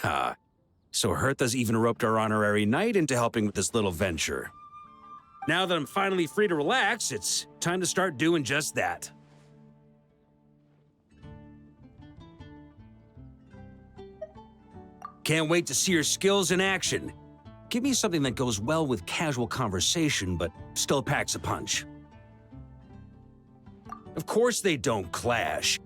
Ha. So Hertha's even roped our honorary knight into helping with this little venture. Now that I'm finally free to relax, it's time to start doing just that. Can't wait to see your skills in action. Give me something that goes well with casual conversation, but still packs a punch. Of course they don't clash.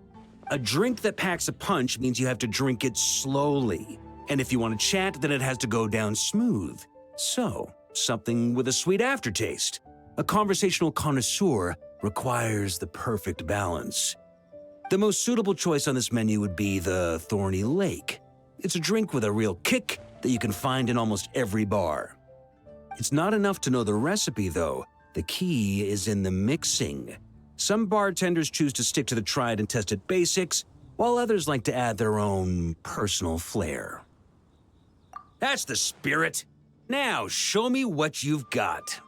A drink that packs a punch means you have to drink it slowly. And if you want to chat, then it has to go down smooth. So, something with a sweet aftertaste. A conversational connoisseur requires the perfect balance. The most suitable choice on this menu would be the Thorny Lake. It's a drink with a real kick that you can find in almost every bar. It's not enough to know the recipe, though. The key is in the mixing. Some bartenders choose to stick to the tried and tested basics, while others like to add their own personal flair. That's the spirit. Now, show me what you've got.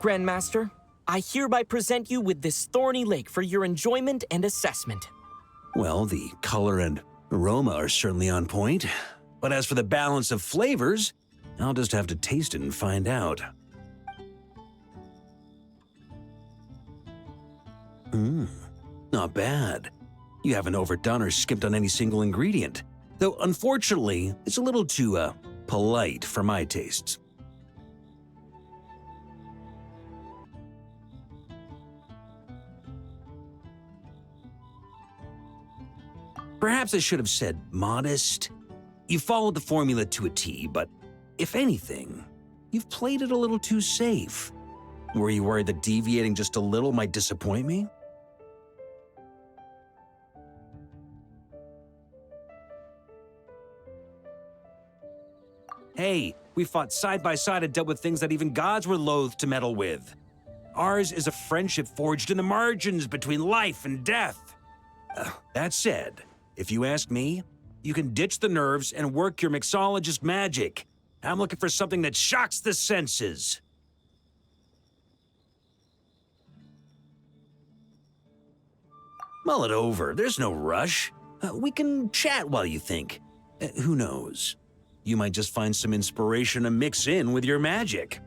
Grandmaster, I hereby present you with this Thorny Lake for your enjoyment and assessment. Well, the color and aroma are certainly on point. But as for the balance of flavors, I'll just have to taste it and find out. Not bad. You haven't overdone or skipped on any single ingredient. Though, unfortunately, it's a little too, polite for my tastes. Perhaps I should have said modest. You followed the formula to a T, but if anything, you've played it a little too safe. Were you worried that deviating just a little might disappoint me? Hey, we fought side by side and dealt with things that even gods were loath to meddle with. Ours is a friendship forged in the margins between life and death. That said, if you ask me, you can ditch the nerves and work your mixologist magic. I'm looking for something that shocks the senses. Mull it over. There's no rush. We can chat while you think. Who knows? You might just find some inspiration to mix in with your magic.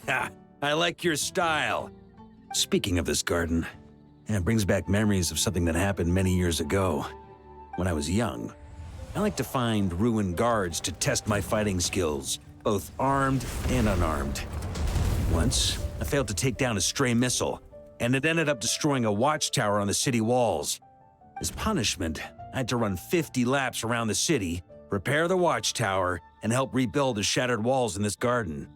Ha! I like your style. Speaking of this garden, it brings back memories of something that happened many years ago. When I was young, I like to find ruined guards to test my fighting skills, both armed and unarmed. Once, I failed to take down a stray missile, and it ended up destroying a watchtower on the city walls. As punishment, I had to run 50 laps around the city, repair the watchtower, and help rebuild the shattered walls in this garden.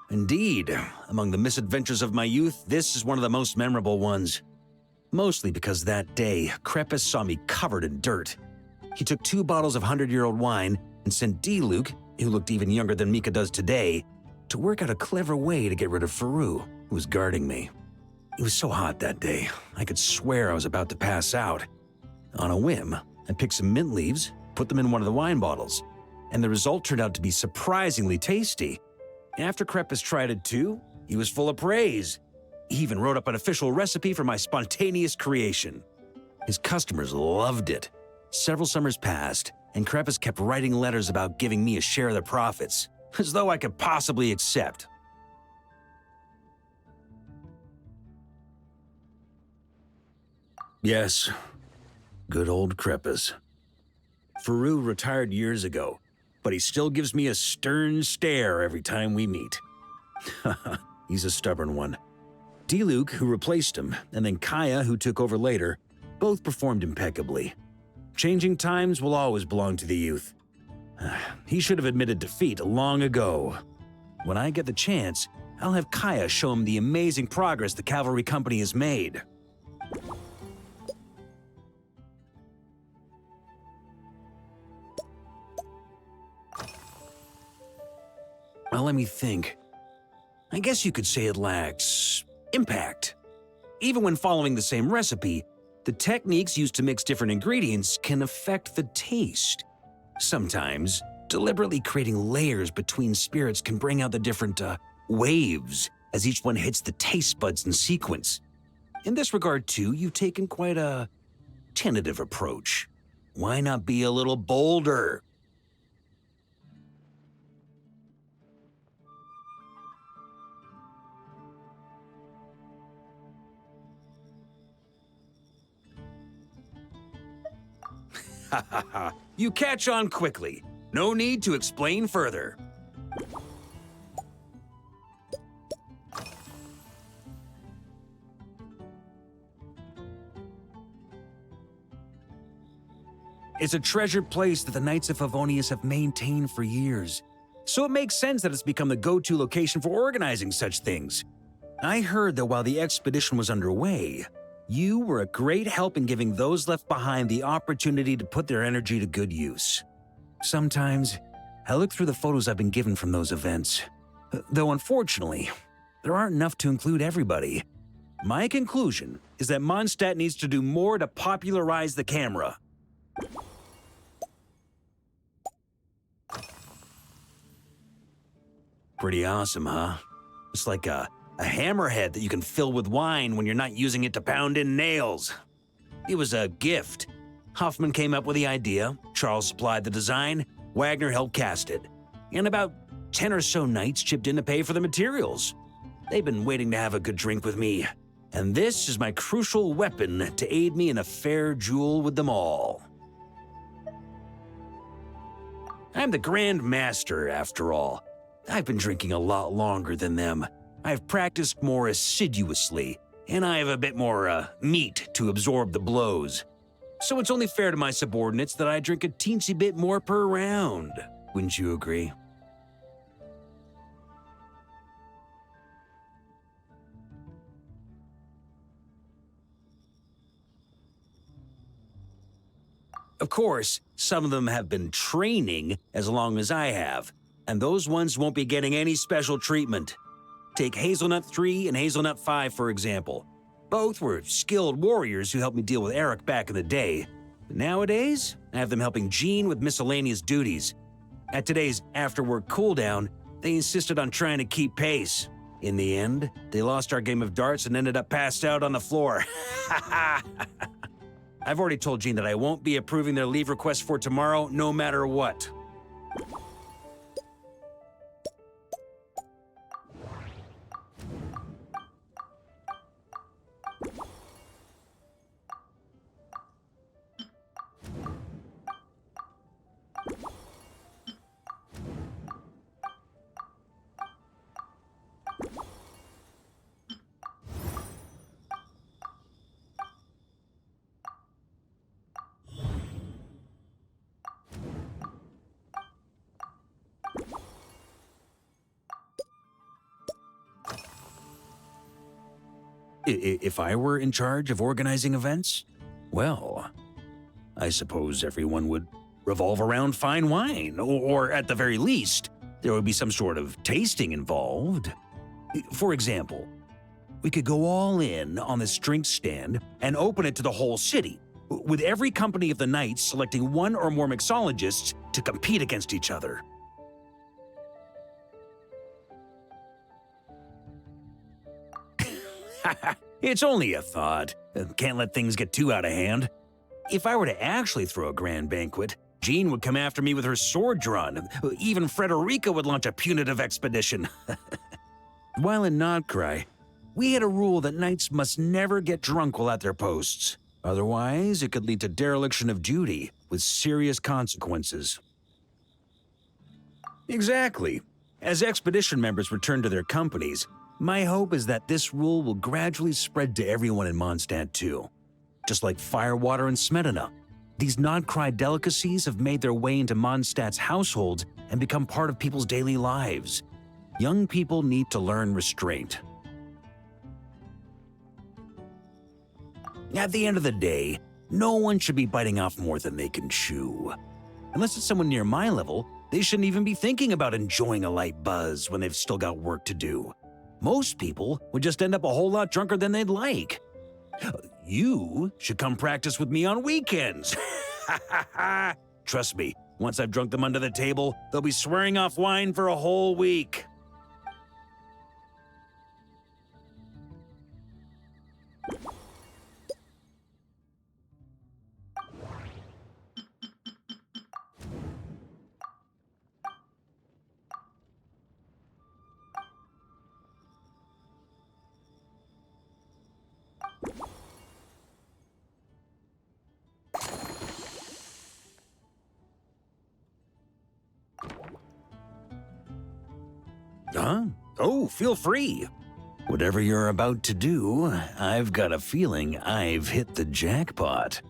Indeed, among the misadventures of my youth, this is one of the most memorable ones. Mostly because that day, Krepus saw me covered in dirt. He took 2 bottles of 100-year-old wine and sent D-Luke, who looked even younger than Mika does today, to work out a clever way to get rid of Faru, who was guarding me. It was so hot that day, I could swear I was about to pass out. On a whim, I picked some mint leaves, put them in one of the wine bottles, and the result turned out to be surprisingly tasty. After Krepus tried it too, he was full of praise. He even wrote up an official recipe for my spontaneous creation. His customers loved it. Several summers passed, and Krepus kept writing letters about giving me a share of the profits, as though I could possibly accept. Yes, good old Krepus. Faru retired years ago, but he still gives me a stern stare every time we meet. He's a stubborn one. D-Luke, who replaced him, and then Kaya, who took over later, both performed impeccably. Changing times will always belong to the youth. He should have admitted defeat long ago. When I get the chance, I'll have Kaya show him the amazing progress the cavalry company has made. Well, let me think. I guess you could say it lacks impact. Even when following the same recipe, the techniques used to mix different ingredients can affect the taste. Sometimes, deliberately creating layers between spirits can bring out the different waves as each one hits the taste buds in sequence. In this regard, too, you've taken quite a tentative approach. Why not be a little bolder? Ha ha ha. You catch on quickly. No need to explain further. It's a treasured place that the Knights of Favonius have maintained for years. So it makes sense that it's become the go-to location for organizing such things. I heard that while the expedition was underway, you were a great help in giving those left behind the opportunity to put their energy to good use. Sometimes, I look through the photos I've been given from those events. Though unfortunately, there aren't enough to include everybody. My conclusion is that Mondstadt needs to do more to popularize the camera. Pretty awesome, huh? It's like a hammerhead that you can fill with wine when you're not using it to pound in nails. It was a gift. Hoffman came up with the idea, Charles supplied the design, Wagner helped cast it. And about 10 or so knights chipped in to pay for the materials. They've been waiting to have a good drink with me. And this is my crucial weapon to aid me in a fair duel with them all. I'm the Grand Master, after all. I've been drinking a lot longer than them. I've practiced more assiduously, and I have a bit more meat to absorb the blows. So it's only fair to my subordinates that I drink a teensy bit more per round. Wouldn't you agree? Of course, some of them have been training as long as I have, and those ones won't be getting any special treatment. Take Hazelnut 3 and Hazelnut 5, for example. Both were skilled warriors who helped me deal with Eric back in the day. But nowadays, I have them helping Jean with miscellaneous duties. At today's after-work cooldown, they insisted on trying to keep pace. In the end, they lost our game of darts and ended up passed out on the floor. I've already told Jean that I won't be approving their leave request for tomorrow, no matter what. If I were in charge of organizing events, well, I suppose everyone would revolve around fine wine, or at the very least, there would be some sort of tasting involved. For example, we could go all in on this drink stand and open it to the whole city, with every company of the night selecting one or more mixologists to compete against each other. It's only a thought. Can't let things get too out of hand. If I were to actually throw a grand banquet, Jean would come after me with her sword drawn. Even Frederica would launch a punitive expedition. While in Notcry, we had a rule that knights must never get drunk while at their posts. Otherwise, it could lead to dereliction of duty, with serious consequences. Exactly. As expedition members return to their companies, my hope is that this rule will gradually spread to everyone in Mondstadt too. Just like firewater and Smedina, these Notcry delicacies have made their way into Mondstadt's households and become part of people's daily lives. Young people need to learn restraint. At the end of the day, no one should be biting off more than they can chew. Unless it's someone near my level, they shouldn't even be thinking about enjoying a light buzz when they've still got work to do. Most people would just end up a whole lot drunker than they'd like. You should come practice with me on weekends. Trust me, once I've drunk them under the table, they'll be swearing off wine for a whole week. Huh? Oh, feel free. Whatever you're about to do, I've got a feeling I've hit the jackpot.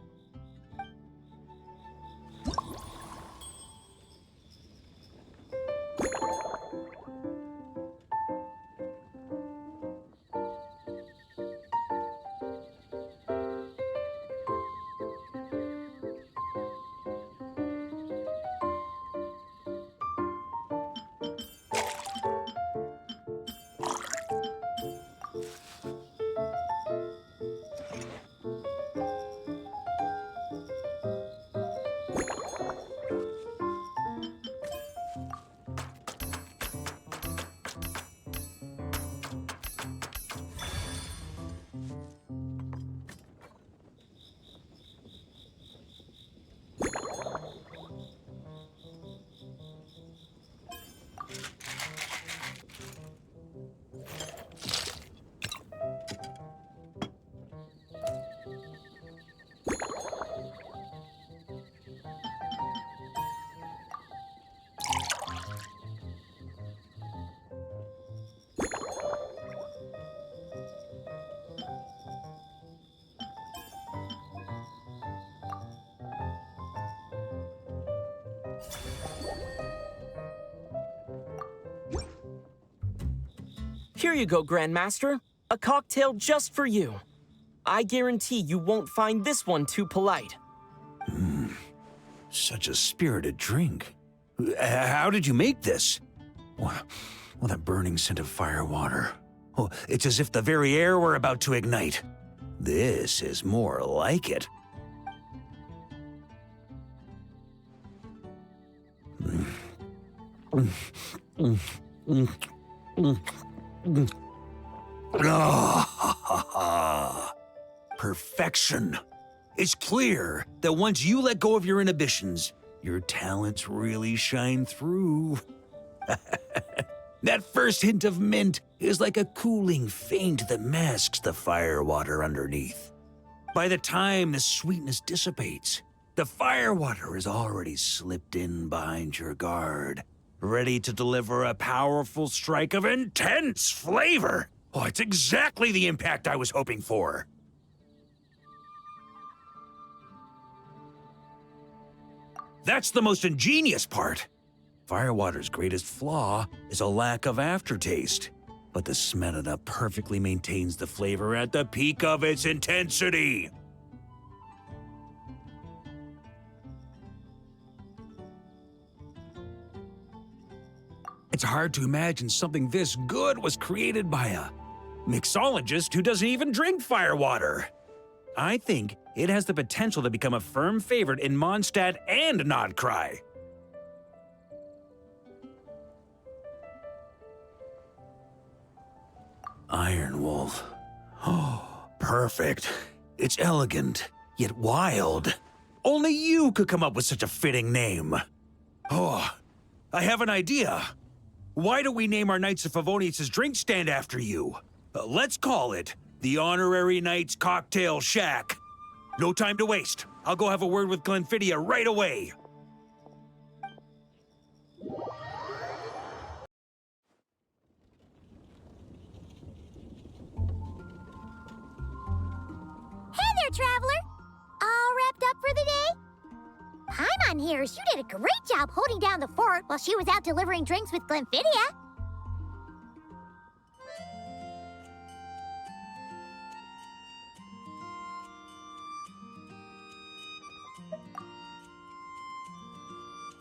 Here you go, Grandmaster. A cocktail just for you. I guarantee you won't find this one too polite. Such a spirited drink. How did you make this? Well, that burning scent of firewater. Oh, it's as if the very air were about to ignite. This is more like it. Perfection. It's clear that once you let go of your inhibitions, your talents really shine through. That first hint of mint is like a cooling feint that masks the firewater underneath. By the time the sweetness dissipates, the firewater has already slipped in behind your guard, ready to deliver a powerful strike of intense flavor. Oh, it's exactly the impact I was hoping for. That's the most ingenious part. Firewater's greatest flaw is a lack of aftertaste. but the Smetana perfectly maintains the flavor at the peak of its intensity. It's hard to imagine something this good was created by a mixologist who doesn't even drink firewater. I think it has the potential to become a firm favorite in Mondstadt and Nodcry. Iron Wolf. Oh, perfect. It's elegant, yet wild. Only you could come up with such a fitting name. Oh, I have an idea. Why don't we name our Knights of Favonius' drink stand after you? Let's call it the Honorary Knights Cocktail Shack. No time to waste. I'll go have a word with Glenfiddia right away. Hey there, traveler! All wrapped up for the day? Paimon hears you did a great job holding down the fort while she was out delivering drinks with Glenfiddia.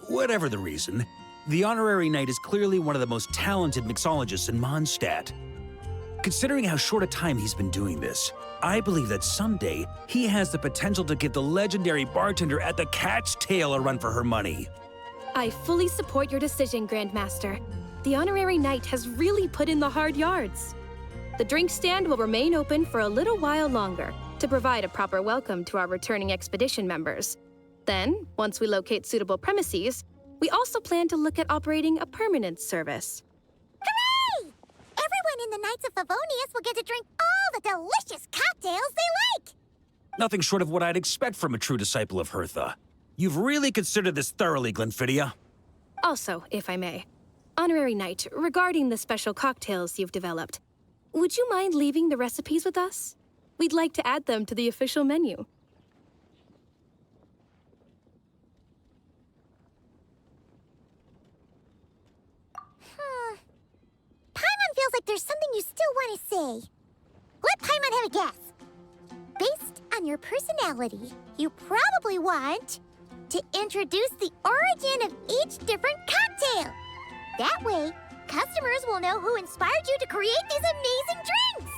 Whatever the reason, the Honorary Knight is clearly one of the most talented mixologists in Mondstadt. Considering how short a time he's been doing this, I believe that someday he has the potential to give the legendary bartender at the Cat's Tail a run for her money. I fully support your decision, Grandmaster. The Honorary Knight has really put in the hard yards. The drink stand will remain open for a little while longer to provide a proper welcome to our returning expedition members. Then, once we locate suitable premises, we also plan to look at operating a permanent service. Hooray! Everyone in the Knights of Favonius will get to drink all the delicious cocktails they like! Nothing short of what I'd expect from a true disciple of Hertha. You've really considered this thoroughly, Glenfiddia. Also, if I may, Honorary Knight, regarding the special cocktails you've developed, would you mind leaving the recipes with us? We'd like to add them to the official menu. Paimon feels like there's something you still want to say. Let Paimon have a guess. Based on your personality, you probably want to introduce the origin of each different cocktail. That way, customers will know who inspired you to create these amazing drinks.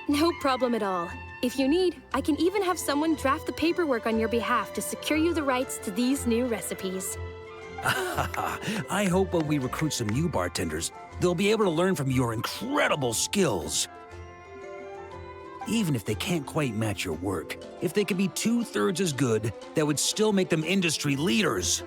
No problem at all. If you need, I can even have someone draft the paperwork on your behalf to secure you the rights to these new recipes. I hope when we recruit some new bartenders, they'll be able to learn from your incredible skills. Even if they can't quite match your work, if they could be 2/3 as good, that would still make them industry leaders.